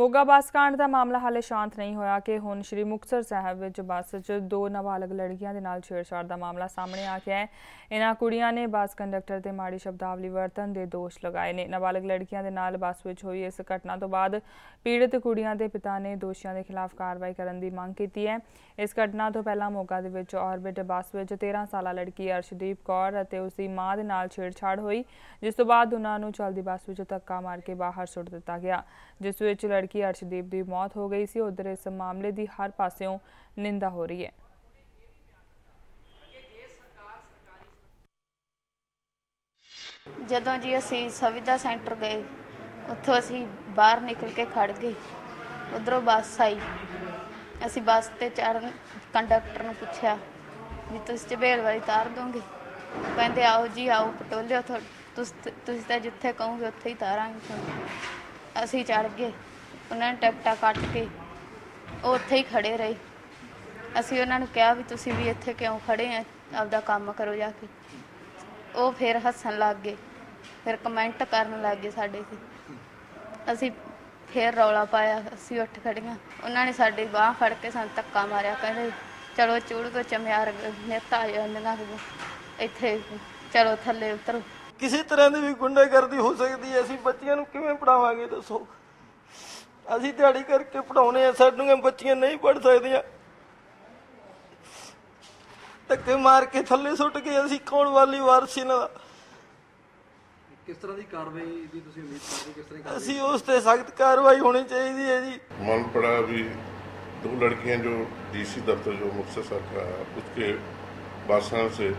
मोगा बस कांड का मामला हाले शांत नहीं होया कि हुण श्री मुक्तसर साहब विच बस च दो नाबालग लड़कियां दे नाल छेड़छाड़ का मामला सामने आ गया है। इन्हां कुड़ियां ने बस कंडक्टर ते माड़ी शब्दावली वरतन दे दोष लगाए ने। नाबालग लड़कियां दे नाल बस विच हुई इस घटना तो बाद पीड़ित कुड़ियां दे पिता ने दोषियों के खिलाफ कार्रवाई करने की मांग की है। इस घटना तो पहला मोगा दे विच ऑर्बिट बस विच 13 साला लड़की अर्शदीप कौर अते उसकी मां दे नाल छेड़छाड़ हुई, जिस तो बाद उन्हां नूं चलदी बस विच धक्का मार के बाहर सुट दिता गया, जिस विच लड़की अर्शदीप की मौत हो गई सी। उधर इस मामले की हर पास्यों निंदा हो रही है। ਜਦੋਂ ਜੀ ਅਸੀਂ ਸਵਿਧਾ ਸੈਂਟਰ ਗਏ, ਉੱਥੋਂ ਅਸੀਂ ਬਾਹਰ ਨਿਕਲ ਕੇ ਖੜ ਗਏ। ਉਧਰੋਂ ਬੱਸ ਆਈ, ਅਸੀਂ ਬੱਸ ਤੇ ਚੜ੍ਹਨ ਕੰਡਕਟਰ ਨੂੰ ਪੁੱਛਿਆ ਵੀ ਤੁਸੀਂ ਝਬੇਲ ਵਾਲੀ ਤਾਰ ਦੋਗੇ? ਕਹਿੰਦੇ ਆਓ ਜੀ ਆਓ, ਪਟੋਲਿਓ ਤੁਸੀਂ ਤਾਂ ਜਿੱਥੇ ਕਹੋਗੇ ਉੱਥੇ ਹੀ ਤਾਰਾਂਗੇ ਤੁਹਾਨੂੰ। ਅਸੀਂ ਚੜ੍ਹ ਗਏ, ਉਹਨਾਂ ਨੇ ਟਿਕਟਾਂ ਕੱਟ ਕੇ ਉਹ ਉੱਥੇ ਹੀ ਖੜੇ ਰਹੇ। ਅਸੀਂ ਉਹਨਾਂ ਨੂੰ ਕਿਹਾ ਵੀ ਤੁਸੀਂ ਵੀ ਇੱਥੇ ਕਿਉਂ ਖੜੇ ਆ, ਆਪਦਾ ਕੰਮ ਕਰੋ ਜਾ ਕੇ। ਉਹ ਫਿਰ ਹੱਸਣ ਲੱਗ ਗਏ, ਫਿਰ ਕਮੈਂਟ ਕਰਨ ਲੱਗ ਗਏ ਸਾਡੇ ਤੇ। ਅਸੀਂ ਫਿਰ ਰੌਲਾ ਪਾਇਆ, ਅਸੀਂ ਉੱਠ ਖੜੀਆਂ। ਉਹਨਾਂ ਨੇ ਸਾਡੀ ਬਾਂਹ ਫੜ ਕੇ ਸਾਨੂੰ ਧੱਕਾ ਮਾਰਿਆ, ਕਹਿੰਦੇ ਚਲੋ ਚੂੜਗੋ ਚਮਿਆਰ ਨਿੱਤ ਆ ਜਾਂਦੀਆਂ ਇੱਥੇ, ਚਲੋ ਥੱਲੇ ਉਤਰੋ। ਕਿਸੇ ਤਰ੍ਹਾਂ ਦੀ ਵੀ ਗੁੰਡਾਗਰਦੀ ਹੋ ਸਕਦੀ ਹੈ, ਅਸੀਂ ਬੱਚਿਆਂ ਨੂੰ ਕਿਵੇਂ ਪੜਾਵਾਂਗੇ ਦੱਸੋ? ਅਸੀਂ ਦਿਹਾੜੀ ਕਰਕੇ ਪੜਾਉਣੇ ਆ, ਸਾਡੀਆਂ ਬੱਚੀਆਂ ਨਹੀਂ ਪੜ ਸਕਦੀਆਂ। ਧੱਕੇ ਮਾਰ ਕੇ ਥੱਲੇ ਸੁੱਟ ਕੇ ਅਸੀਂ ਕੌਣ ਵਾਲੀ ਵਾਰਸ ਇਹਨਾਂ ਦਾ? किस तरह की कार्रवाई की तुसीं उम्मीद करदे, किस तरह की ਅਸੀਂ ਉਸ ਤੇ सख्त कार्रवाई होनी चाहिए है जी। मन पड़ा भी दो लड़कियां जो डीसी दफ्तर जो मुक्तसर साहब का है, उसके बादशाह से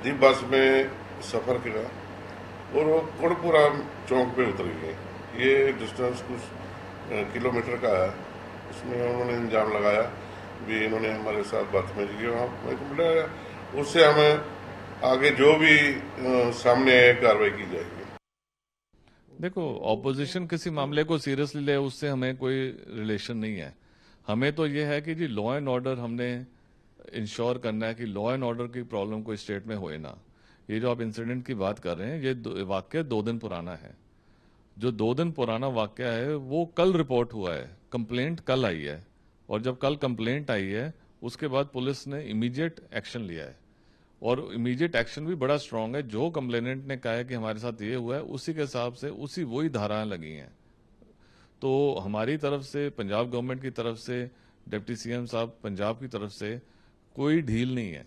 दी बस में सफ़र किया और वो कोड़पुरा चौक पे उतर गई। ये डिस्टेंस कुछ किलोमीटर का है। उसमें उन्होंने इल्ज़ाम लगाया भी इन्होंने हमारे साथ बदतमीजी की। वहाँ मेरे को बोला उससे हमें आगे जो भी सामने आए कार्रवाई की जाएगी। देखो, ऑपोजिशन किसी मामले को सीरियसली ले, उससे हमें कोई रिलेशन नहीं है। हमें तो ये है कि जी लॉ एंड ऑर्डर हमने इंश्योर करना है कि लॉ एंड ऑर्डर की प्रॉब्लम कोई स्टेट में होए ना। ये जो आप इंसिडेंट की बात कर रहे हैं, ये वाक्य 2 दिन पुराना है। जो 2 दिन पुराना वाक्य है वो कल रिपोर्ट हुआ है, कंप्लेंट कल आई है, और जब कल कंप्लेंट आई है उसके बाद पुलिस ने इमीडिएट एक्शन लिया है, और इमीडिएट एक्शन भी बड़ा स्ट्रांग है। जो कंप्लेनेंट ने कहा है कि हमारे साथ ये हुआ है, उसी के हिसाब से उसी वही धाराएं लगी हैं। तो हमारी तरफ से, पंजाब गवर्नमेंट की तरफ से, डिप्टी सीएम साहब पंजाब की तरफ से कोई ढील नहीं है।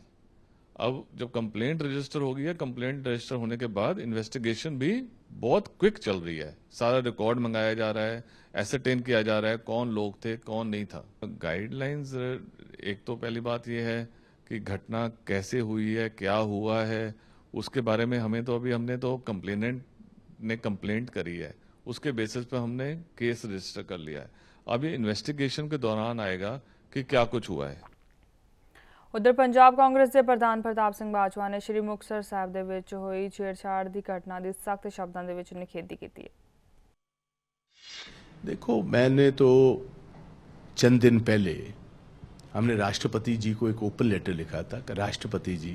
अब जब कंप्लेंट रजिस्टर हो गई है, कंप्लेंट रजिस्टर होने के बाद इन्वेस्टिगेशन भी बहुत क्विक चल रही है। सारा रिकॉर्ड मंगाया जा रहा है, एसरटेन किया जा रहा है कौन लोग थे कौन नहीं था। गाइडलाइंस, एक तो पहली बात यह है कि घटना कैसे हुई है, क्या हुआ है, उसके बारे में हमें तो अभी, हमने तो कंप्लेनेंट ने कंप्लेंट करी है, उसके बेसिस पे हमने केस रजिस्टर कर लिया है। अभी इन्वेस्टिगेशन के दौरान आएगा कि क्या कुछ हुआ है। उधर पंजाब कांग्रेस के प्रधान प्रताप सिंह बाजवा ने श्री मुक्तसर साहब दे विच होई छेड़छाड़ की घटना की सख्त शब्दों के विच निखेधी की है। देखो, मैंने तो चंद दिन पहले हमने राष्ट्रपति जी को एक ओपन लेटर लिखा था कि राष्ट्रपति जी,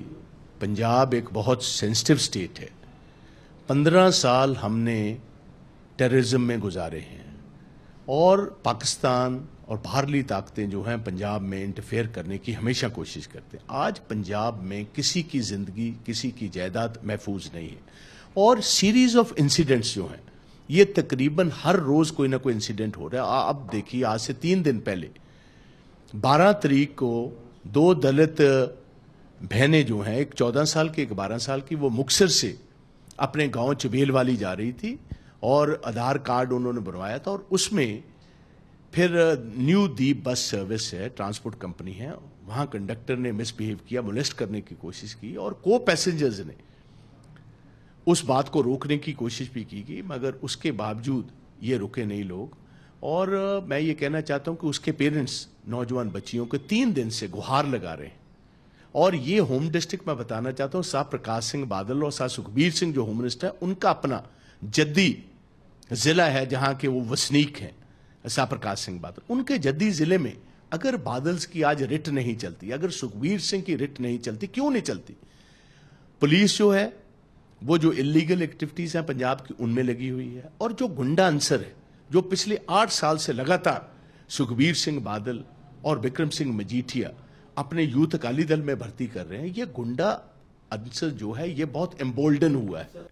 पंजाब एक बहुत सेंसिटिव स्टेट है। 15 साल हमने टेररिज्म में गुजारे हैं, और पाकिस्तान और बाहरली ताकतें जो हैं पंजाब में इंटरफेयर करने की हमेशा कोशिश करते हैं। आज पंजाब में किसी की जिंदगी, किसी की जायदाद महफूज नहीं है, और सीरीज ऑफ इंसिडेंट्स जो हैं, ये तकरीबन हर रोज कोई ना कोई इंसिडेंट हो रहा है। अब देखिए, आज से 3 दिन पहले 12 तारीख को 2 दलित बहनें जो हैं, एक 14 साल की, एक 12 साल की, वो मुक्तसर से अपने गांव चबेल वाली जा रही थी, और आधार कार्ड उन्होंने बनवाया था, और उसमें फिर न्यू दीप बस सर्विस है, ट्रांसपोर्ट कंपनी है, वहां कंडक्टर ने मिसबिहेव किया, मोलेस्ट करने की कोशिश की, और को पैसेंजर्स ने उस बात को रोकने की कोशिश भी की गई, मगर उसके बावजूद ये रुके नहीं लोग। और मैं ये कहना चाहता हूं कि उसके पेरेंट्स नौजवान बच्चियों के 3 दिन से गुहार लगा रहे हैं। और ये होम डिस्ट्रिक्ट, मैं बताना चाहता हूं, साहब प्रकाश सिंह बादल और साहब सुखबीर सिंह जो होम मिनिस्टर है, उनका अपना जद्दी जिला है जहां के वो वसनीक हैं, साहब प्रकाश सिंह बादल। उनके जद्दी जिले में अगर बादल्स की आज रिट नहीं चलती, अगर सुखबीर सिंह की रिट नहीं चलती, क्यों नहीं चलती? पुलिस जो है वो जो इलीगल एक्टिविटीज हैं पंजाब की, उनमें लगी हुई है, और जो गुंडा अंसर है जो पिछले 8 साल से लगातार सुखबीर सिंह बादल और विक्रम सिंह मजीठिया अपने यूथ अकाली दल में भर्ती कर रहे हैं, ये गुंडा अंसर जो है ये बहुत एम्बोल्डन हुआ है।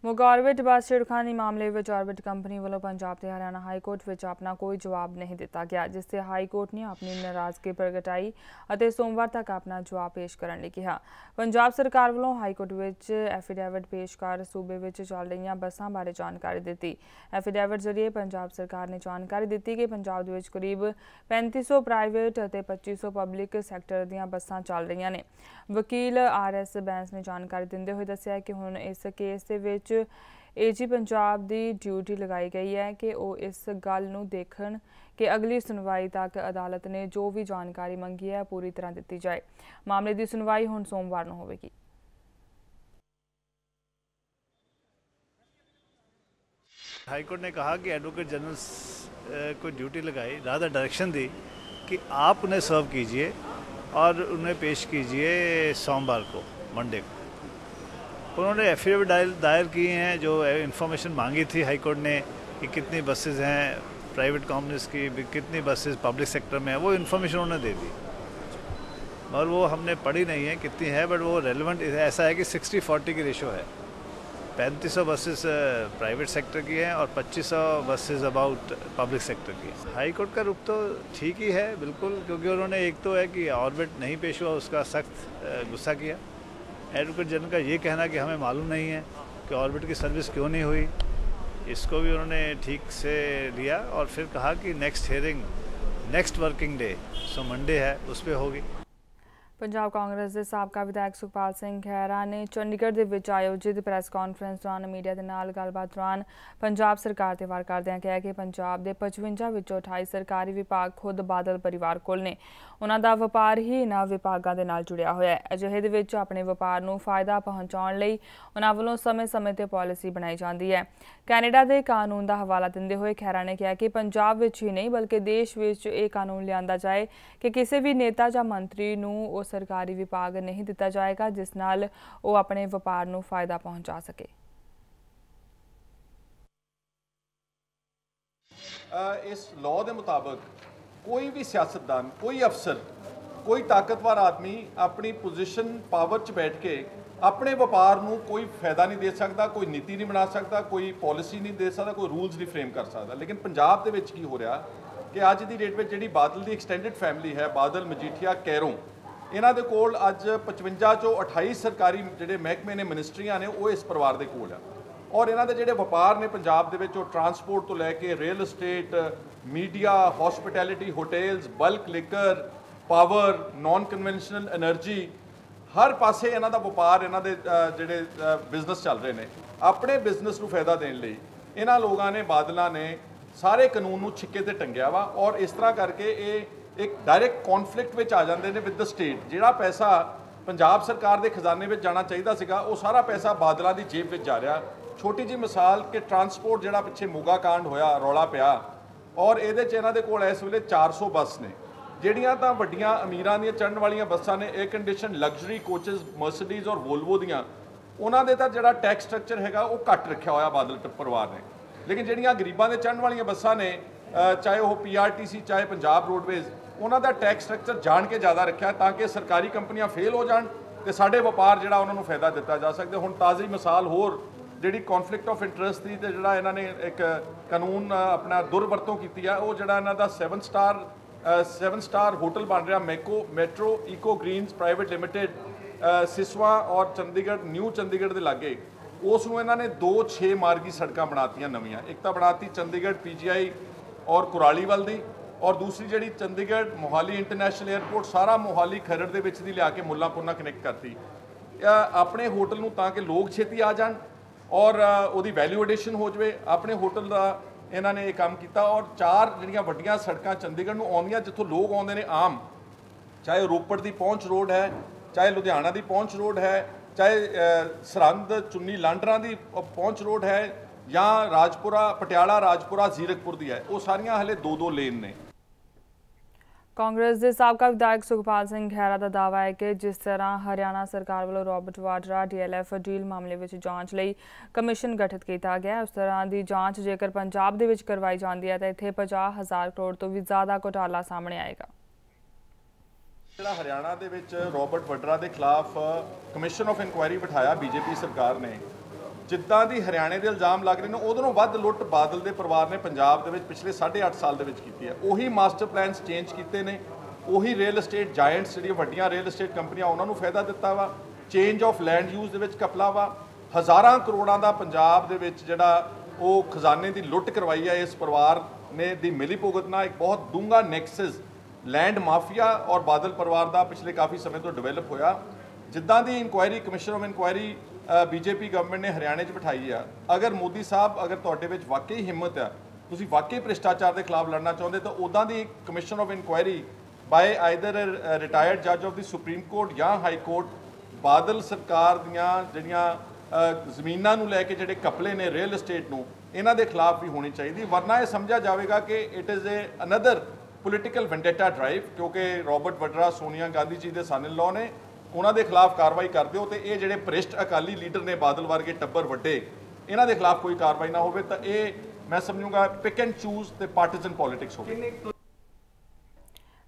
मोगा ऑर्बिट बस छिड़खानी मामले में ऑर्बिट कंपनी वालों पंजाब ते हरियाणा हाई कोर्ट में अपना कोई जवाब नहीं दिता गया, जिससे हाई कोर्ट ने अपनी नाराजगी प्रगटाई और सोमवार तक अपना जवाब पेश करने लई कहा। पंजाब सरकार वालों हाई कोर्ट में एफिडेविट पेश कर सूबे में चल रही बसां बारे जानकारी दी। एफिडेविट जरिए पंजाब सरकार ने जानकारी दी कि पंजाब में करीब 3500 प्राइवेट और 2500 पब्लिक सैक्टर दीयां बसां चल रही ने। वकील RS बैंस ने जानकारी दिंदे हुए दस्सिया कि हुण इस केस दे विच AG पंजाब की ड्यूटी लगाई गई है कि वह इस गल नूं देखण कि अगली सुनवाई तक अदालत ने जो भी जानकारी मंगी है पूरी तरह दी जाए। मामले की सुनवाई हुण सोमवार नूं होवेगी। हाईकोर्ट ने कहा कि एडवोकेट जनरल को ड्यूटी लगाई, रादर डायरेक्शन दी कि आप उन्हें सर्व कीजिए और उन्हें पेश कीजिए सोमवार को, मंडे को। उन्होंने एफिडेविट दायर किए हैं, जो इन्फॉर्मेशन मांगी थी हाई कोर्ट ने कि कितनी बसेस हैं प्राइवेट कंपनीज की, कितनी बसेस पब्लिक सेक्टर में है, वो इन्फॉर्मेशन उन्होंने दे दी। और वो हमने पढ़ी नहीं है कितनी है, बट वो रेलेवेंट ऐसा है कि 60-40 की रेशो है। 3500 बसेस प्राइवेट सेक्टर की हैं और 2500 बसेस अबाउट पब्लिक सेक्टर की। हाई कोर्ट का रुख तो ठीक ही है बिल्कुल, क्योंकि उन्होंने एक तो है कि ऑर्बिट नहीं पेश हुआ, उसका सख्त गुस्सा किया। एडवोकेट जनरल का ये कहना कि हमें मालूम नहीं है कि ऑर्बिट की सर्विस क्यों नहीं हुई, इसको भी उन्होंने ठीक से लिया और फिर कहा कि next hearing next working day, so Monday है, उस पर होगी। पंजाब कांग्रेस के साबका विधायक सुखपाल सिंह खैरा ने चंडीगढ़ के विच आयोजित प्रैस कॉन्फ्रेंस दौरान मीडिया के नाल गलबात दौरान पंजाब सरकार ते वार करदिआं कहा कि पंजाब के 55 विचों 28 सरकारी विभाग खुद बादल परिवार कोल ने। उन्हां दा वपार ही इन्हां विभागां दे नाल जुड़िया होया है। अजिहे दे विच अपने वपार नूं फायदा पहुंचाउण लई उन्हां वल्लों समय-समय ते पॉलिसी बनाई जाती है। कैनेडा के कानून का हवाला दिंदे हुए खैरा ने कहा कि पंजाब विच ही नहीं बल्कि देश विच ये कानून लिआंदा जाए कि किसी भी नेता या मंत्री नूं सरकारी विभाग नहीं दिता जाएगा जिस नाल वो अपने व्यापार नूं फायदा पहुंचा सके। इस लॉ के मुताबिक कोई भी सियासतदान, कोई अफसर, कोई ताकतवर आदमी अपनी पोजीशन पावर च बैठ के अपने व्यापार नूं कोई फायदा नहीं दे सकता, कोई नीति नहीं बना सकता, कोई पॉलिसी नहीं दे सकता, कोई रूल्स नहीं फ्रेम कर सकता। लेकिन पंजाब दे विच की हो रहा कि अज की डेट में जी बादल की एक्सटेंडेड फैमिली है, बादल मजीठिया कैरों, इन्हां दे कोल अज 55 चों 28 सरकारी जिहड़े महकमे ने, मिनिस्ट्रियां ने, वो इस परिवार दे कोल है। और इन्हां दे जिहड़े व्यापार ने पंजाब दे विच, ट्रांसपोर्ट तो लैके real estate, media, hospitality, hotels, bulk liquor, power, non conventional energy, हर पासे इन्हां दा व्यापार, इन्हां दे जिहड़े बिजनस चल रहे हैं। अपने बिजनस नूं फायदा देण लई इन्हां लोगों ने, बादलों ने सारे कानून नूं छिक्के ते टंगिया वा और इस तरह करके ये एक डायरैक्ट कॉन्फ्लिक्ट में आ जाते हैं विद द स्टेट। जिहड़ा पैसा पंजाब सरकार के खजाने में जाना चाहिए सीगा, वो सारा पैसा बादलों की जेब में जा रहा। छोटी जी मिसाल कि ट्रांसपोर्ट जिहड़ा पिछे मोगा कांड होया, रौला पिया, और ये इन्हां दे कोल इस वेले 400 बस ने, जिहड़ियां तां वड्डियां अमीरां ਦੀਆਂ चढ़न वालियां बसां ने, air condition luxury coaches Mercedes और वोल्वो दियां, उन्हां दे तां जिहड़ा टैक्स स्ट्रक्चर हैगा वो घट रखिया होया बादल परिवार ने। लेकिन जिहड़ियां गरीबां दे चढ़न वालियां बसां ने, चाहे वो PRTC, चाहे पंजाब रोडवेज़, उन्हां दा टैक्स स्ट्रक्चर जान के ज़्यादा रखिया ताकि सरकारी कंपनियां फेल हो जान तो साडे व्यापार जिहड़ा उन्हां नूं फायदा दिता जा सकदा। हुण ताज़ी मिसाल होर जिहड़ी कॉन्फ्लिक्ट ऑफ इंटरस्ट थी तो जिहड़ा इन्हां ने एक कानून अपना दुरवरतों कीती है, वो जिहड़ा इन्हां दा 7 स्टार होटल बन रहा metro eco greens private limited, Siswa और चंडीगढ़, न्यू चंडीगढ़ के लागे, उसनूं इन्हां ने 2 6 मार्गी सड़कां बनातियां नवीं। एक तो बनाती चंडीगढ़ PGI और कुराली वाल दी, और दूसरी जी चंडीगढ़ मोहाली इंटरनेशनल एयरपोर्ट सारा मोहाली खरड़ के विच दी लिया के मुल्लांपुर कनैक्ट करती अपने होटल नूं ताकि लोग छेती आ जान और उहदी वैल्यू एडिशन हो जाए। अपने होटल का इन्हां ने काम किया और 4 जिहड़ियां वड्डियां सड़कां चंडीगढ़ नूं आउंदियां जिथों लोग आउंदे ने आम, चाहे रोपड़ की पहुंच रोड है, चाहे लुधियाना की पहुंच रोड है, चाहे सरहंद चुन्नी लांडरा की पहुंच रोड है, या राजपुरा पटियाला राजपुरा जीरकपुर की है, वो सारियां हले 2-2 लेन ने। ਕਾਂਗਰਸ ਦੇ ਸਾਬਕਾ ਵਿਧਾਇਕ ਸੁਖਪਾਲ ਸਿੰਘ ਖਹਿਰਾ ਦਾ ਦਾਅਵਾ ਹੈ ਕਿ ਜਿਸ ਤਰ੍ਹਾਂ ਹਰਿਆਣਾ ਸਰਕਾਰ ਵੱਲੋਂ ਰੋਬਰਟ ਵਾਡਰਾ DLF ਡੀਲ ਮਾਮਲੇ ਵਿੱਚ ਜਾਂਚ ਲਈ ਕਮਿਸ਼ਨ ਗਠਿਤ ਕੀਤਾ ਗਿਆ ਉਸ ਤਰ੍ਹਾਂ ਦੀ ਜਾਂਚ ਜੇਕਰ ਪੰਜਾਬ ਦੇ ਵਿੱਚ ਕਰਵਾਈ ਜਾਂਦੀ ਹੈ ਤਾਂ ਇੱਥੇ 50,000 ਕਰੋੜ ਤੋਂ ਵੀ ਜ਼ਿਆਦਾ ਘੁਟਾਲਾ ਸਾਹਮਣੇ ਆਏਗਾ। ਜਿਹੜਾ ਹਰਿਆਣਾ ਦੇ ਵਿੱਚ ਰੋਬਰਟ ਵਾਡਰਾ ਦੇ ਖਿਲਾਫ ਕਮਿਸ਼ਨ ਆਫ ਇਨਕੁਆਇਰੀ ਬਿਠਾਇਆ ਬੀਜੇਪੀ ਸਰਕਾਰ ਨੇ, ਜਿੱਦਾਂ ਦੀ ਹਰਿਆਣੇ ਦੇ ਇਲਜ਼ਾਮ ਲੱਗ ਰਹੇ ਨੇ ਉਹਦੋਂ ਵੱਧ ਲੁੱਟ ਬਾਦਲ ਦੇ ਪਰਿਵਾਰ ਨੇ ਪੰਜਾਬ ਦੇ ਵਿੱਚ ਪਿਛਲੇ 8.5 ਸਾਲ ਦੇ ਵਿੱਚ ਕੀਤੀ ਹੈ। ਉਹੀ ਮਾਸਟਰ ਪਲਾਨਸ ਚੇਂਜ ਕੀਤੇ ਨੇ, ਉਹੀ ਰੀਅਲ ਏਸਟੇਟ ਜਾਇੰਟਸ ਜਿਹੜੀਆਂ ਵੱਡੀਆਂ ਰੀਅਲ ਏਸਟੇਟ ਕੰਪਨੀਆਂ ਉਹਨਾਂ ਨੂੰ ਫਾਇਦਾ ਦਿੱਤਾ ਵਾ, ਚੇਂਜ ਆਫ ਲੈਂਡ ਯੂਜ਼ ਦੇ ਵਿੱਚ ਕਪਲਾ ਵਾ, ਹਜ਼ਾਰਾਂ ਕਰੋੜਾਂ ਦਾ ਪੰਜਾਬ ਦੇ ਵਿੱਚ ਜਿਹੜਾ ਉਹ ਖਜ਼ਾਨੇ ਦੀ ਲੁੱਟ ਕਰਵਾਈ ਹੈ ਇਸ ਪਰਿਵਾਰ ਨੇ ਦੀ ਮਿਲੀ ਭੁਗਤ ਨਾਲ। ਇੱਕ ਬਹੁਤ ਡੂੰਘਾ ਨੈਕਸਸ ਲੈਂਡ ਮਾਫੀਆ ਔਰ ਬਾਦਲ ਪਰਿਵਾਰ ਦਾ ਪਿਛਲੇ ਕਾਫੀ ਸਮੇਂ ਤੋਂ ਡਿਵੈਲਪ ਹੋਇਆ। ਜਿੱਦਾਂ ਦੀ inquiry commission of inquiry BJP government ਨੇ ਹਰਿਆਣੇ 'ਚ ਬਿਠਾਈ ਆ, ਅਗਰ ਮੋਦੀ ਸਾਹਿਬ ਅਗਰ ਤੁਹਾਡੇ ਵਿੱਚ ਵਾਕਈ ਹਿੰਮਤ ਆ, ਤੁਸੀਂ ਵਾਕਈ ਭ੍ਰਿਸ਼ਟਾਚਾਰ ਦੇ ਖਿਲਾਫ ਲੜਨਾ ਚਾਹੁੰਦੇ ਤਾਂ ਉੱਦਾਂ ਦੀ commission of inquiry by either retired ਜੱਜ ਆਫ ਦੀ ਸੁਪਰੀਮ ਕੋਰਟ ਜਾਂ ਹਾਈ ਕੋਰਟ ਬਾਦਲ ਸਰਕਾਰ ਦੀਆਂ ਜਿਹੜੀਆਂ ਜ਼ਮੀਨਾਂ ਨੂੰ ਲੈ ਕੇ ਜਿਹੜੇ ਕਪਲੇ ਨੇ ਰੀਅਲ ਏਸਟੇਟ ਨੂੰ, ਇਹਨਾਂ ਦੇ ਖਿਲਾਫ ਵੀ ਹੋਣੀ ਚਾਹੀਦੀ। ਵਰਨਾ ਇਹ ਸਮਝਿਆ ਜਾਵੇਗਾ ਕਿ it is another political vendetta drive, ਕਿਉਂਕਿ ਰੋਬਰਟ ਵਾਡਰਾ ਸੋਨੀਆ ਗਾਂਧੀ ਜੀ ਦੇ ਸਨ ਇਨ ਲਾਅ ਨੇ, ਉਹਨਾਂ ਦੇ ਖਿਲਾਫ ਕਾਰਵਾਈ ਕਰ ਦਿਓ ਤੇ ਇਹ ਜਿਹੜੇ ਭ੍ਰਿਸ਼ਟ ਅਕਾਲੀ ਲੀਡਰ ਨੇ ਬਾਦਲ ਵਰਗੇ ਟੱਬਰ ਵੱਡੇ, ਇਹਨਾਂ ਦੇ ਖਿਲਾਫ ਕੋਈ ਕਾਰਵਾਈ ਨਾ ਹੋਵੇ ਤਾਂ ਇਹ ਮੈਂ ਸਮਝੂੰਗਾ ਪਿਕ ਐਂਡ ਚੂਜ਼ ਤੇ ਪਾਰਟੀਜ਼ਨ ਪੋਲਿਟਿਕਸ ਹੋਵੇ।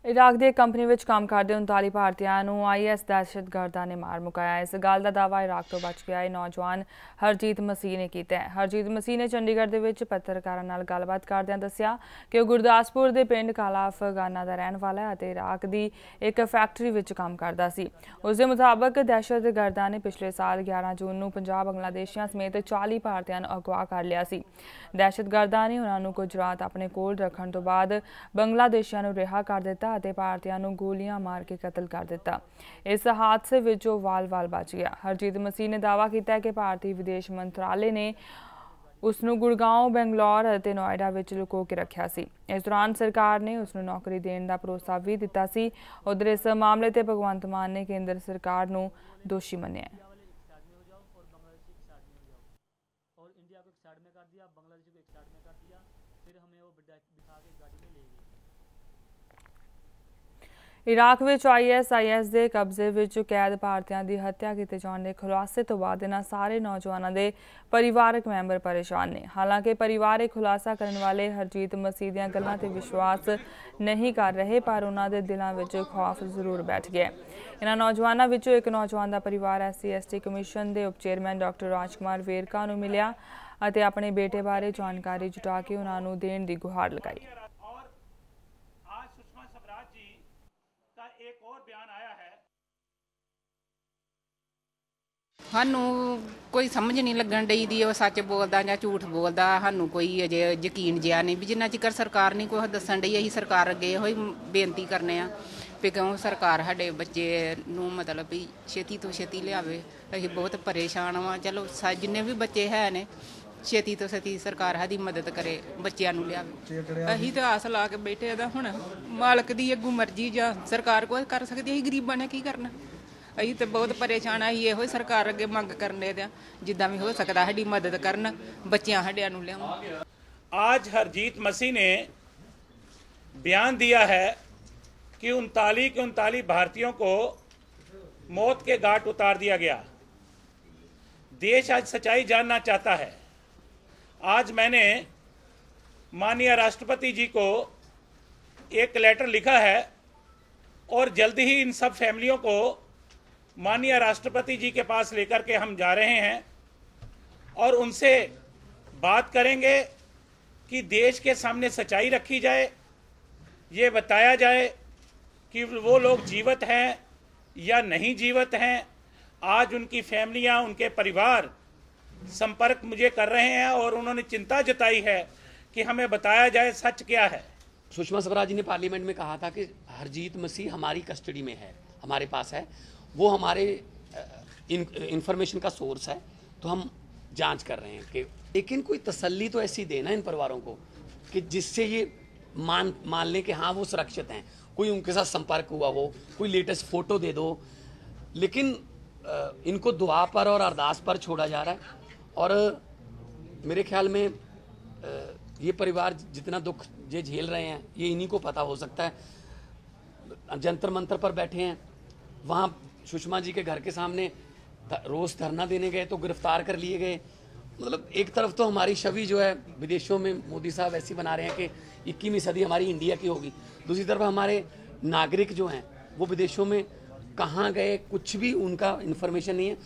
ਇਰਾਕ ਦੀ ਇੱਕ ਕੰਪਨੀ ਵਿੱਚ ਕੰਮ ਕਰਦੇ 39 ਭਾਰਤੀਆਂ ਨੂੰ IS ਦਹਿਸ਼ਤਗਰਦਾਂ ਨੇ ਮਾਰ ਮੁਕਾਇਆ। ਇਸ ਗੱਲ ਦਾ ਦਾਅਵਾ ਇਰਾਕ ਤੋਂ ਬਚ ਕੇ ਆਏ ਨੌਜਵਾਨ ਹਰਜੀਤ ਮਸੀਹ ਨੇ ਕੀਤਾ ਹੈ। ਹਰਜੀਤ ਮਸੀਹ ਨੇ ਚੰਡੀਗੜ੍ਹ ਦੇ ਵਿੱਚ ਪੱਤਰਕਾਰਾਂ ਨਾਲ ਗੱਲਬਾਤ ਕਰਦਿਆਂ ਦੱਸਿਆ ਕਿ ਉਹ ਗੁਰਦਾਸਪੁਰ ਦੇ ਪਿੰਡ ਕਾਲਾ ਅਫਗਾਨਾ ਦਾ ਰਹਿਣ ਵਾਲਾ ਹੈ ਅਤੇ ਇਰਾਕ ਦੀ ਇੱਕ ਫੈਕਟਰੀ ਵਿੱਚ ਕੰਮ ਕਰਦਾ ਸੀ। ਉਸ ਦੇ ਮੁਤਾਬਕ ਦਹਿਸ਼ਤਗਰਦਾਂ ਨੇ ਪਿਛਲੇ ਸਾਲ 11 ਜੂਨ ਨੂੰ 50 ਬੰਗਲਾਦੇਸ਼ੀਆਂ ਸਮੇਤ 40 ਭਾਰਤੀਆਂ ਨੂੰ ਅਗਵਾ ਕਰ ਲਿਆ ਸੀ। ਦਹਿਸ਼ਤਗਰਦਾਂ ਨੇ ਉਹਨਾਂ ਨੂੰ ਕੁਝ ਰਾਤ ਆਪਣੇ ਕੋਲ ਰੱਖਣ ਤੋਂ ਬਾਅਦ ਬੰਗਲਾਦੇਸ਼ੀਆਂ ਨੂੰ ਰਿਹਾ ਕਰ ਦਿੱਤਾ ਅਤੇ ਭਾਰਤੀਆਂ ਨੂੰ ਗੋਲੀਆਂ ਮਾਰ ਕੇ ਕਤਲ ਕਰ ਦਿੱਤਾ। ਇਸ ਹਾਦਸੇ ਵਿੱਚ ਉਹ ਵਾਲ-ਵਾਲ ਬਚ ਗਿਆ। ਹਰਜੀਤ ਮਸੀਹ ਨੇ ਦਾਅਵਾ ਕੀਤਾ ਹੈ ਕਿ ਭਾਰਤੀ ਵਿਦੇਸ਼ ਮੰਤਰਾਲੇ ਨੇ ਉਸ ਨੂੰ ਗੁੜਗਾਉਂ, ਬੰਗਲੌਰ ਅਤੇ ਨੋਇਡਾ ਵਿੱਚ ਲੁਕੋ ਕੇ ਰੱਖਿਆ ਸੀ। ਇਸ ਦੌਰਾਨ ਸਰਕਾਰ ਨੇ ਉਸ ਨੂੰ ਨੌਕਰੀ ਦੇਣ ਦਾ ਭਰੋਸਾ ਵੀ ਦਿੱਤਾ ਸੀ। ਉਧਰ ਇਸ ਮਾਮਲੇ ਤੇ ਭਗਵੰਤ ਮਾਨ ਨੇ ਕੇਂਦਰ ਸਰਕਾਰ ਨੂੰ ਦੋਸ਼ੀ ਮੰਨਿਆ ਹੈ। ਇਰਾਕ ਵਿੱਚ IS ਦੇ ਕਬਜ਼ੇ ਵਿੱਚ ਕੈਦ ਭਾਰਤੀਆਂ ਦੀ ਹੱਤਿਆ ਕੀਤੇ ਜਾਣ ਦੇ ਖੁਲਾਸੇ ਤੋਂ ਬਾਅਦ ਇਹਨਾਂ ਸਾਰੇ ਨੌਜਵਾਨਾਂ ਦੇ ਪਰਿਵਾਰਕ ਮੈਂਬਰ ਪਰੇਸ਼ਾਨ ਨੇ। ਹਾਲਾਂਕਿ ਪਰਿਵਾਰ ਇਹ ਖੁਲਾਸਾ ਕਰਨ ਵਾਲੇ ਹਰਜੀਤ ਮਸੀਹ ਦੀਆਂ ਗੱਲਾਂ ਤੇ ਵਿਸ਼ਵਾਸ ਨਹੀਂ ਕਰ ਰਹੇ, ਪਰ ਉਹਨਾਂ ਦੇ ਦਿਲਾਂ ਵਿੱਚ ਖੌਫ ਜ਼ਰੂਰ ਬੈਠ ਗਿਆ। ਇਹਨਾਂ ਨੌਜਵਾਨਾਂ ਵਿੱਚੋਂ ਇੱਕ ਨੌਜਵਾਨ ਦਾ ਪਰਿਵਾਰ SC/ST ਕਮਿਸ਼ਨ ਦੇ ਉਪ ਚੇਅਰਮੈਨ ਡਾਕਟਰ ਰਾਜਕੁਮਾਰ ਵੇਰਕਾ ਨੂੰ ਮਿਲਿਆ ਅਤੇ ਆਪਣੇ ਬੇਟੇ ਬਾਰੇ ਜਾਣਕਾਰੀ ਜੁਟਾ ਕੇ ਉਹਨਾਂ ਨੂੰ ਦੇਣ ਦੀ ਗੁਹਾਰ ਲਗਾਈ। ਸਾਨੂੰ ਕੋਈ ਸਮਝ ਨਹੀਂ ਲੱਗਣ ਡਈ ਦੀ ਉਹ ਸੱਚ ਬੋਲਦਾ ਜਾਂ ਝੂਠ ਬੋਲਦਾ। ਸਾਨੂੰ ਕੋਈ ਅਜੇ ਯਕੀਨ ਜਿਹਾ ਨਹੀਂ ਵੀ ਜਿੰਨਾ ਚਿਰ ਸਰਕਾਰ ਨਹੀਂ ਕੋਈ ਦੱਸਣ ਡਈ ਅਸੀਂ ਸਰਕਾਰ ਅੱਗੇ ਇਹੋ ਹੀ ਬੇਨਤੀ ਕਰਨੇ ਆ ਵੀ ਕਿਉਂ ਸਰਕਾਰ ਸਾਡੇ ਬੱਚੇ ਨੂੰ ਮਤਲਬ ਵੀ ਛੇਤੀ ਤੋਂ ਛੇਤੀ ਲਿਆਵੇ। ਅਸੀਂ ਬਹੁਤ ਪਰੇਸ਼ਾਨ ਵਾਂ। ਚਲੋ ਜਿੰਨੇ ਵੀ ਬੱਚੇ ਹੈ ਨੇ ਛੇਤੀ ਤੋਂ ਛੇਤੀ ਸਰਕਾਰ ਸਾਡੀ ਮਦਦ ਕਰੇ, ਬੱਚਿਆਂ ਨੂੰ ਲਿਆਵੇ। ਅਸੀਂ ਤਾਂ ਆਸ ਲਾ ਕੇ ਬੈਠੇ ਦਾ, ਹੁਣ ਮਾਲਕ ਦੀ ਅੱਗੋਂ ਮਰਜ਼ੀ ਜਾਂ ਸਰਕਾਰ ਕੋਈ ਕਰ ਸਕਦੀ। ਅਸੀਂ ਗਰੀਬਾਂ ਨੇ ਕੀ ਕਰਨਾ। ਅਸੀਂ ਤਾਂ ਬਹੁਤ ਪਰੇਸ਼ਾਨ ਆ। ਅਸੀਂ ਇਹੋ ਸਰਕਾਰ ਅੱਗੇ ਮੰਗ ਕਰਨੇ ਦੇ ਜਿੱਦਾਂ ਵੀ ਹੋ ਸਕਦਾ ਸਾਡੀ ਮਦਦ ਕਰਨ, ਬੱਚਿਆਂ ਸਾਡਿਆਂ ਨੂੰ ਲਿਆਉਣ। आज हरजीत मसीह ने बयान दिया है कि 39 के 39 भारतीयों को मौत के घाट उतार दिया गया। देश आज सच्चाई जानना चाहता है। आज मैंने माननीय राष्ट्रपति जी को एक लेटर लिखा है और जल्द ही इन सब फैमिलियों को माननीय राष्ट्रपति जी के पास लेकर के हम जा रहे हैं और उनसे बात करेंगे कि देश के सामने सच्चाई रखी जाए, ये बताया जाए कि वो लोग जीवित हैं या नहीं जीवित हैं। आज उनकी फैमिलियां, उनके परिवार संपर्क मुझे कर रहे हैं और उन्होंने चिंता जताई है कि हमें बताया जाए सच क्या है। सुषमा स्वराज जी ने पार्लियामेंट में कहा था कि हरजीत मसीह हमारी कस्टडी में है, हमारे पास है, वो हमारे इंफॉर्मेशन का सोर्स है, तो हम जांच कर रहे हैं कि लेकिन कोई तसल्ली तो ऐसी देना इन परिवारों को कि जिससे ये मान लें कि हाँ वो सुरक्षित हैं। कोई उनके साथ संपर्क हुआ हो, कोई लेटेस्ट फोटो दे दो, लेकिन इनको दुआ पर और अरदास पर छोड़ा जा रहा है। और मेरे ख्याल में ये परिवार जितना दुख ये झेल रहे हैं ये इन्हीं को पता हो सकता है। जंतर मंतर पर बैठे हैं, वहाँ सुषमा जी के घर के सामने रोज धरना देने गए तो गिरफ्तार कर लिए गए। मतलब एक तरफ तो हमारी छवि जो है विदेशों में मोदी साहब ऐसी बना रहे हैं कि 21वीं सदी हमारी इंडिया की होगी, दूसरी तरफ हमारे नागरिक जो हैं वो विदेशों में कहाँ गए कुछ भी उनका इन्फॉर्मेशन नहीं है।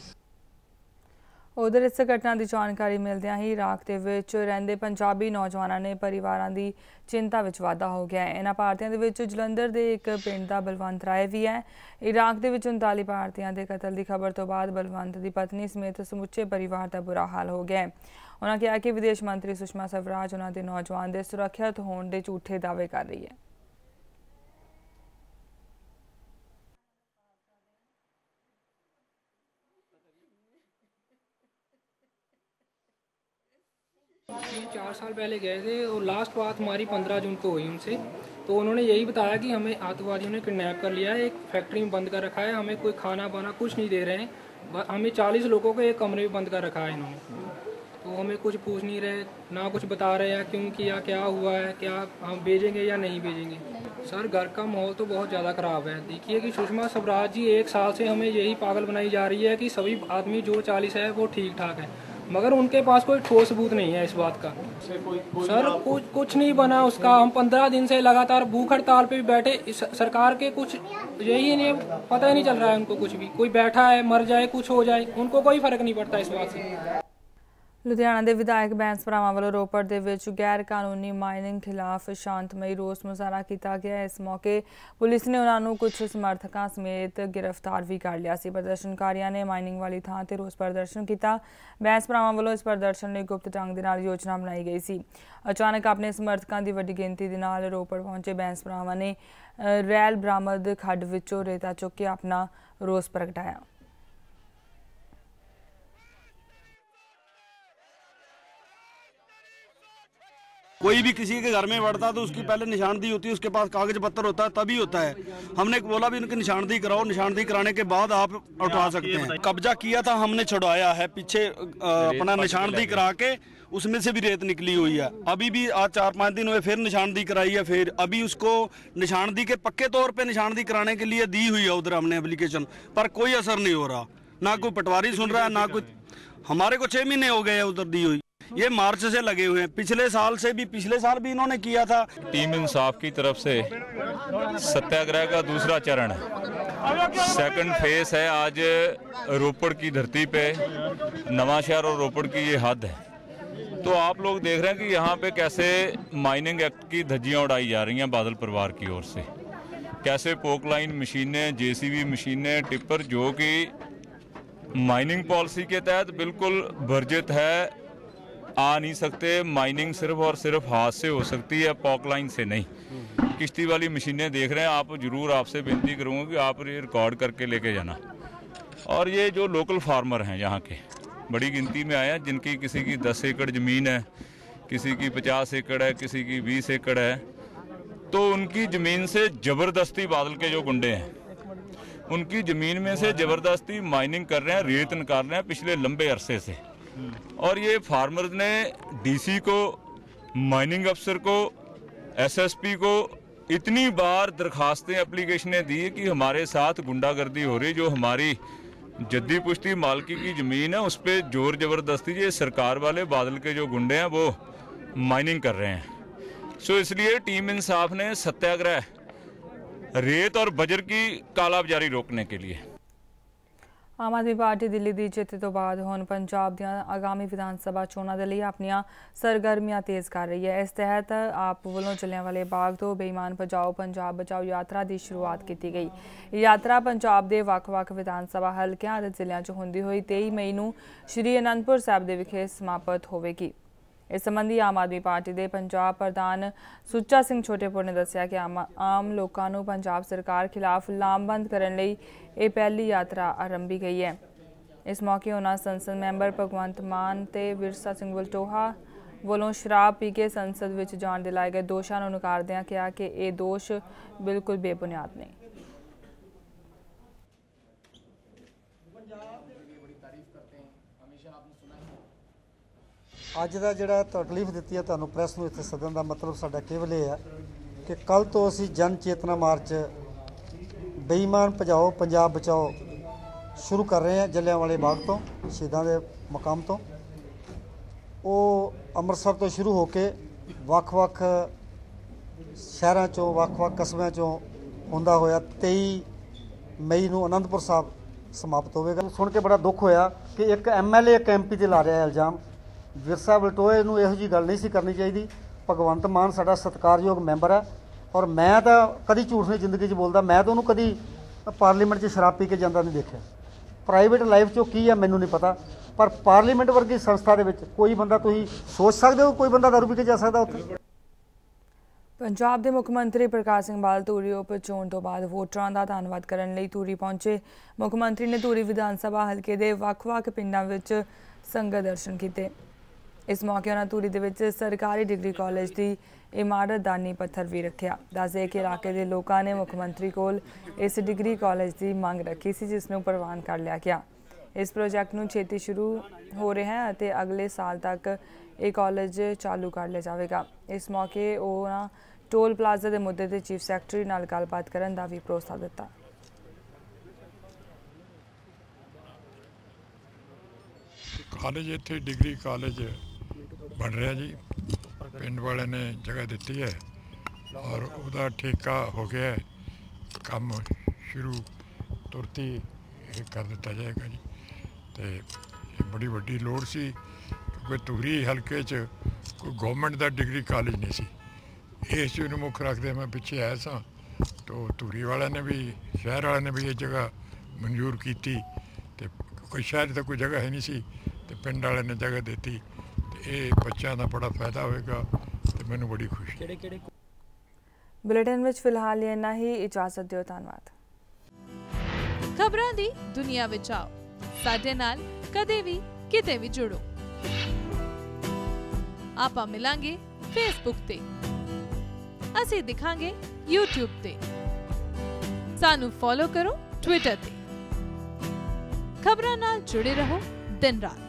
उधर इस घटना की जानकारी मिलदियां ही इराक के विच रहिंदे पंजाबी नौजवानों ने परिवारों की चिंता विच वाधा हो गया है। इन्हां भारतीयों दे विच जलंधर के एक पिंड दा बलवंत राय भी है। इराक दे विच 39 भारतीयों के कतल की खबर तो बाद बलवंत की पत्नी समेत समुचे परिवार का बुरा हाल हो गया है। उन्होंने कहा कि विदेश मंत्री सुषमा स्वराज उन्होंने नौजवान के सुरक्षित होने के झूठे दावे कर रही है। ये 4 साल पहले गए थे और लास्ट बात हमारी 15 जून को हुई उनसे, तो उन्होंने यही बताया कि हमें आतंकवादियों ने किडनैप कर लिया है, एक फैक्ट्री में बंद कर रखा है, हमें कोई खाना पाना कुछ नहीं दे रहे हैं, हमें 40 लोगों को एक कमरे में बंद कर रखा है इन्होंने। तो हमें कुछ पूछ नहीं रहे, ना कुछ बता रहे हैं क्यों किया, क्या हुआ है, क्या हम भेजेंगे या नहीं भेजेंगे। सर घर का माहौल तो बहुत ज़्यादा ख़राब है। देखिए कि सुषमा स्वराज जी 1 साल से हमें यही पागल बनाई जा रही है कि सभी आदमी जो 40 है वो ठीक ठाक है, मगर उनके पास कोई ठोस सबूत नहीं है इस बात का। सर कुछ नहीं बना उसका। हम 15 दिन से लगातार भूख हड़ताल पे भी बैठे, सरकार के कुछ यही नहीं, पता ही नहीं चल रहा है उनको कुछ भी। कोई बैठा है मर जाए कुछ हो जाए, उनको कोई फर्क नहीं पड़ता इस बात से। लुधियाना के विधायक बैंस भरावां वालों रोपड़ दे विच गैर कानूनी माइनिंग खिलाफ शांतमई रोस मुजाहरा किया गया। इस मौके पुलिस ने उन्होंने कुछ समर्थकों समेत गिरफ्तार भी कर लिया। प्रदर्शनकारियों ने माइनिंग वाली थां ते रोस प्रदर्शन किया। बैंस भरावां वालों इस प्रदर्शन की गुप्त ढंग दे नाल योजना बनाई गई सी। अचानक अपने समर्थकों की वड्डी गिनती दे नाल रोपड़ पहुंचे बैंस भरावां ने रैल बरामद खड्ड विचों रेता चुक के अपना रोस प्रगटाया। कोई भी किसी के घर में बढ़ता तो उसकी पहले निशानदेही होती है, उसके पास कागज पत्र होता है तभी होता है। हमने बोला भी उनकी निशानदेही कराओ, निशानदेही कराने के बाद आप उठा सकते हैं। कब्जा किया था हमने छुड़वाया है, पीछे अपना निशानदेही करा के उसमें से भी रेत निकली हुई है। अभी भी आज 4-5 दिन हुए फिर निशानदेही कराई है, फिर अभी उसको निशानदेही के पक्के तौर पे निशानदेही कराने के लिए दी हुई है उधर हमने एप्लीकेशन, पर कोई असर नहीं हो रहा। ना कोई पटवारी सुन रहा है, ना कोई। हमारे को 6 महीने हो गए हैं उधर दी हुई। ये मार्च से लगे हुए हैं, पिछले साल भी इन्होंने किया था। टीम इंसाफ की तरफ से सत्याग्रह का दूसरा चरण है, सेकंड फेस है। आज रोपड़ की धरती पे नवांशहर और रोपड़ की ये हद है, तो आप लोग देख रहे हैं कि यहाँ पे कैसे माइनिंग एक्ट की धज्जियाँ उड़ाई जा रही हैं बादल परिवार की ओर से। कैसे पोकलाइन मशीनें, जेसीबी मशीनें, टिप्पर जो कि माइनिंग पॉलिसी के तहत बिल्कुल वर्जित है, आ नहीं सकते। माइनिंग सिर्फ और सिर्फ हाथ से हो सकती है, पॉकलाइन से नहीं। किश्ती वाली मशीनें देख रहे हैं आप, जरूर आपसे विनती करूँगा कि आप ये रिकॉर्ड करके लेके जाना। और ये जो लोकल फार्मर हैं यहाँ के बड़ी गिनती में आए हैं, जिनकी किसी की 10 एकड़ ज़मीन है, किसी की 50 एकड़ है, किसी की 20 एकड़ है, तो उनकी ज़मीन से ज़बरदस्ती बादल के जो गुंडे हैं उनकी ज़मीन में से ज़बरदस्ती माइनिंग कर रहे हैं, रेत निकाल रहे हैं पिछले लंबे अरसे से। और ये फार्मर्स ने डीसी को, माइनिंग अफसर को, एसएसपी को इतनी बार दरखास्तें, एप्लीकेशनें दी कि हमारे साथ गुंडागर्दी हो रही, जो हमारी जद्दी पुश्ती मालकी की ज़मीन है उस पर जोर ज़बरदस्ती ये सरकार वाले बादल के जो गुंडे हैं वो माइनिंग कर रहे हैं। सो इसलिए टीम इंसाफ ने सत्याग्रह रेत और बजर की कालाबाजारी रोकने के लिए। आम आदमी पार्टी दिल्ली की जित तो बाद हुण पंजाब दी आगामी विधान सभा चोणां दे लई अपनियां सरगर्मियां तेज़ कर रही है। इस तहत आप वालों जलियांवाले बाग तो बेईमान भजाओ पंजाब बचाओ यात्रा की शुरुआत की गई। यात्रा पंजाब के वख-वख विधान सभा हलकियां ते जिलियां च हुंदी होई 23 मई नूं श्री आनंदपुर साहिब दे विखे समाप्त होवेगी। इस संबंधी आम आदमी पार्टी के पंजाब प्रधान सुच्चा सिंह छोटेपुर ने दस्सिया कि आम लोगों को पंजाब सरकार खिलाफ लामबंद करने लई ये पहली यात्रा आरंभी गई है। इस मौके उन्होंने संसद मैंबर भगवंत मान ते विरसा सिंह वलटोहा वालों शराब पी के संसद में जाण दे लाए गए दोषों को नकारदियां कहा कि ये दोष बिल्कुल बेबुनियाद ने। ਅੱਜ ਦਾ ਜਿਹੜਾ ਤਕਲੀਫ ਦਿੱਤੀ ਹੈ ਤੁਹਾਨੂੰ ਪ੍ਰੈਸ ਨੂੰ ਇੱਥੇ ਸੱਦਣ ਦਾ ਮਤਲਬ ਸਾਡਾ ਕੇਵਲ ਇਹ ਹੈ ਕਿ ਕੱਲ ਤੋਂ ਅਸੀਂ ਜਨ ਚੇਤਨਾ ਮਾਰਚ ਬੇਈਮਾਨ ਭਜਾਓ ਪੰਜਾਬ ਬਚਾਓ ਸ਼ੁਰੂ ਕਰ ਰਹੇ ਹਾਂ ਜਲਿਆਂਵਾਲੇ ਬਾਗ ਤੋਂ, ਸ਼ਹੀਦਾਂ ਦੇ ਮਕਾਮ ਤੋਂ। ਉਹ ਅੰਮ੍ਰਿਤਸਰ ਤੋਂ ਸ਼ੁਰੂ ਹੋ ਕੇ ਵੱਖ-ਵੱਖ ਸ਼ਹਿਰਾਂ 'ਚੋਂ, ਵੱਖ-ਵੱਖ ਕਸਬਿਆਂ 'ਚੋਂ ਹੁੰਦਾ ਹੋਇਆ 23 ਮਈ ਨੂੰ ਅਨੰਦਪੁਰ ਸਾਹਿਬ ਸਮਾਪਤ ਹੋਵੇਗਾ। ਸੁਣ ਕੇ ਬੜਾ ਦੁੱਖ ਹੋਇਆ ਕਿ ਇੱਕ MLA ਇੱਕ MP ਤੇ ਲਾ ਰਿਹਾ ਹੈ ਇਲਜ਼ਾਮ। ਵਿਰਸਾ ਬਲਟੋਏ ਨੂੰ ਇਹੋ ਜਿਹੀ ਗੱਲ ਨਹੀਂ ਸੀ ਕਰਨੀ ਚਾਹੀਦੀ। ਭਗਵੰਤ ਮਾਨ ਸਾਡਾ ਸਤਿਕਾਰਯੋਗ ਮੈਂਬਰ ਹੈ ਔਰ ਮੈਂ ਤਾਂ ਕਦੀ ਝੂਠ ਨਹੀਂ ਜ਼ਿੰਦਗੀ 'ਚ ਬੋਲਦਾ। ਮੈਂ ਤਾਂ ਉਹਨੂੰ ਕਦੀ ਪਾਰਲੀਮੈਂਟ 'ਚ ਸ਼ਰਾਬ ਪੀ ਕੇ ਜਾਂਦਾ ਨਹੀਂ ਦੇਖਿਆ। ਪ੍ਰਾਈਵੇਟ ਲਾਈਫ 'ਚੋਂ ਕੀ ਹੈ ਮੈਨੂੰ ਨਹੀਂ ਪਤਾ, ਪਰ ਪਾਰਲੀਮੈਂਟ ਵਰਗੀ ਸੰਸਥਾ ਦੇ ਵਿੱਚ ਕੋਈ ਬੰਦਾ, ਤੁਸੀਂ ਸੋਚ ਸਕਦੇ ਹੋ ਕੋਈ ਬੰਦਾ ਦਾਰੂ ਪੀ ਕੇ ਜਾ ਸਕਦਾ ਉੱਥੇ? ਪੰਜਾਬ ਦੇ ਮੁੱਖ ਮੰਤਰੀ ਪ੍ਰਕਾਸ਼ ਸਿੰਘ ਬਾਦਲ ਧੂਰੀ ਉਪ ਚੋਣ ਤੋਂ ਬਾਅਦ ਵੋਟਰਾਂ ਦਾ ਧੰਨਵਾਦ ਕਰਨ ਲਈ ਧੂਰੀ ਪਹੁੰਚੇ। ਮੁੱਖ ਮੰਤਰੀ ਨੇ ਧੂਰੀ ਵਿਧਾਨ ਸਭਾ ਹਲਕੇ ਦੇ ਵੱਖ-ਵੱਖ ਪਿੰਡਾਂ ਵਿੱਚ ਸੰਗਤ ਦਰਸ਼ਨ ਕੀਤੇ। ਇਸ ਮੌਕੇ ਉਹਨਾਂ ਧੂਰੀ ਦੇ ਵਿੱਚ ਸਰਕਾਰੀ ਡਿਗਰੀ ਕਾਲਜ ਦੀ ਇਮਾਰਤ ਦਾ ਨੀਂਹ ਪੱਥਰ ਵੀ ਰੱਖਿਆ। ਦੱਸਦੇ ਕਿ ਇਲਾਕੇ ਦੇ ਲੋਕਾਂ ਨੇ ਮੁੱਖ ਮੰਤਰੀ ਕੋਲ ਇਸ ਡਿਗਰੀ ਕਾਲਜ ਦੀ ਮੰਗ ਰੱਖੀ ਸੀ, ਜਿਸ ਨੂੰ ਪ੍ਰਵਾਨ ਕਰ ਲਿਆ ਗਿਆ। ਇਸ ਪ੍ਰੋਜੈਕਟ ਨੂੰ ਛੇਤੀ ਸ਼ੁਰੂ ਹੋ ਰਿਹਾ ਹੈ ਅਤੇ ਅਗਲੇ ਸਾਲ ਤੱਕ ਇਹ ਕਾਲਜ ਚਾਲੂ ਕਰ ਲਿਆ ਜਾਵੇਗਾ। ਇਸ ਮੌਕੇ ਉਹਨਾਂ ਟੋਲ ਪਲਾਜ਼ਾ ਦੇ ਮੁੱਦੇ ਤੇ ਚੀਫ ਸੈਕਟਰੀ ਨਾਲ ਗੱਲਬਾਤ ਕਰਨ ਦਾ ਵੀ ਭਰੋਸਾ ਦਿੱਤਾ। ਕਾਲਜ ਇੱਥੇ ਡਿਗਰੀ ਕਾਲਜ ਬਣ ਰਿਹਾ ਜੀ, ਪਿੰਡ ਵਾਲਿਆਂ ਨੇ ਜਗ੍ਹਾ ਦਿੱਤੀ ਹੈ ਔਰ ਉਹਦਾ ਠੇਕਾ ਹੋ ਗਿਆ ਹੈ, ਕੰਮ ਸ਼ੁਰੂ ਤੁਰਤੀ ਕਰ ਦਿੱਤਾ ਜਾਏਗਾ ਜੀ। ਤੇ ਇਹ ਬੜੀ ਵੱਡੀ ਲੋੜ ਸੀ ਕਿਉਂਕਿ ਧੂਰੀ ਹਲਕੇ 'ਚ ਕੋਈ ਗੌਰਮੈਂਟ ਦਾ ਡਿਗਰੀ ਕਾਲਜ ਨਹੀਂ ਸੀ। ਇਸ ਚੀਜ਼ ਨੂੰ ਮੁੱਖ ਰੱਖਦੇ ਮੈਂ ਪਿੱਛੇ ਆਇਆ ਸਾਂ ਤਾਂ ਧੂਰੀ ਵਾਲਿਆਂ ਨੇ ਵੀ, ਸ਼ਹਿਰ ਵਾਲਿਆਂ ਨੇ ਵੀ ਇਹ ਜਗ੍ਹਾ ਮਨਜ਼ੂਰ ਕੀਤੀ ਤੇ ਕੋਈ ਸ਼ਹਿਰ ਤਾਂ ਕੋਈ ਜਗ੍ਹਾ ਹੈ ਨਹੀਂ ਸੀ ਤੇ ਪਿੰਡ ਵਾਲਿਆਂ ਨੇ ਜਗ੍ਹਾ ਦਿੱਤੀ ਤੇ ਇਹ ਬੱਚਿਆਂ ਦਾ ਬੜਾ ਫਾਇਦਾ ਹੋਏਗਾ ਤੇ ਮੈਨੂੰ ਬੜੀ ਖੁਸ਼ੀ। ਬੁਲੇਟਿਨ ਵਿੱਚ ਫਿਲਹਾਲ ਇੰਨਾ ਹੀ। ਇਜਾਜ਼ਤ ਦਿਓ। ਧੰਨਵਾਦ। ਖਬਰਾਂ ਦੀ ਦੁਨੀਆ ਵਿੱਚ ਆਓ, ਸਾਡੇ ਨਾਲ ਕਦੇ ਵੀ ਕਿਤੇ ਵੀ ਜੁੜੋ। ਆਪਾਂ ਮਿਲਾਂਗੇ ਫੇਸਬੁੱਕ ਤੇ, ਅਸੀਂ ਦਿਖਾਂਗੇ YouTube ਤੇ, ਸਾਨੂੰ ਫੋਲੋ ਕਰੋ ਟਵਿੱਟਰ ਤੇ। ਖਬਰਾਂ ਨਾਲ ਜੁੜੇ ਰਹੋ ਦਿਨ ਰਾਤ।